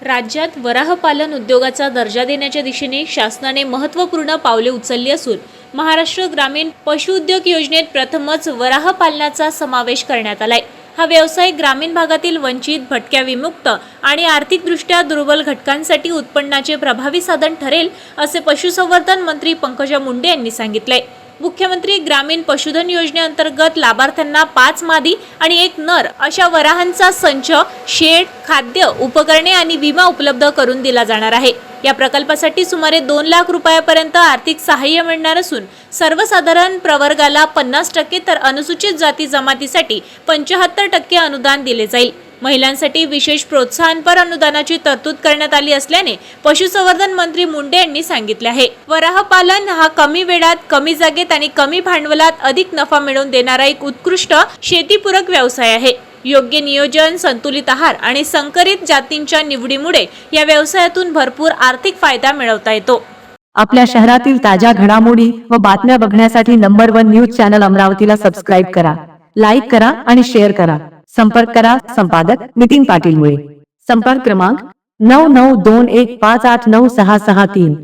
राज्यात वराहपालन उद्योगाचा दर्जा देण्याच्या दिशेने शासनाने महत्त्वपूर्ण पावले उचलली असून महाराष्ट्र ग्रामीण पशुउद्योग योजनेत प्रथमच वराहपालनाचा समावेश करण्यात आलाय। हा व्यवसाय ग्रामीण भागातील वंचित, भटक्या विमुक्त आणि आर्थिकदृष्ट्या दुर्बल घटकांसाठी उत्पन्नाचे प्रभावी साधन ठरेल, असे पशुसंवर्धन मंत्री पंकजा मुंडे यांनी सांगितले। मुख्यमंत्री ग्रामीण पशुधन योजनेअंतर्गत लाभार्थ्यांना 5 मादी आणि 1 नर अशा वराहांचा संच, शेड, खाद्य, उपकरणे आणि विमा उपलब्ध करून दिला जाणार आहे। या प्रकल्पासाठी सुमारे 2 लाख रुपयापर्यंत आर्थिक सहाय्य मिळणार असून सर्वसाधारण प्रवर्गाला 50% तर अनुसूचित जाती जमातीसाठी 75% अनुदान दिले जाईल। महिलांसाठी विशेष प्रोत्साहनपर अनुदानाची तरतूद करण्यात आली असल्याने पशुसंवर्धन मंत्री मुंडे यांनी सांगितले आहे। वराहपालन हा कमी वेळात, कमी जागेत आणि कमी भांडवलात अधिक नफा मिळवून देणारा एक उत्कृष्ट शेतीपूरक व्यवसाय आहे। योग्य नियोजन, संतुलित आहार आणि संकरित जातींच्या निवडीमुळे या व्यवसायातून भरपूर आर्थिक फायदा मिळवता येतो। आपल्या शहरातील ताज्या घडामोडी व बातम्या बघण्यासाठी नंबर 1 न्यूज चॅनल अमरावतीला सबस्क्राइब करा, लाईक करा आणि शेअर करा। संपर्क करा संपादक नितीन पाटील मुळे। संपर्क क्रमांक 9921589663।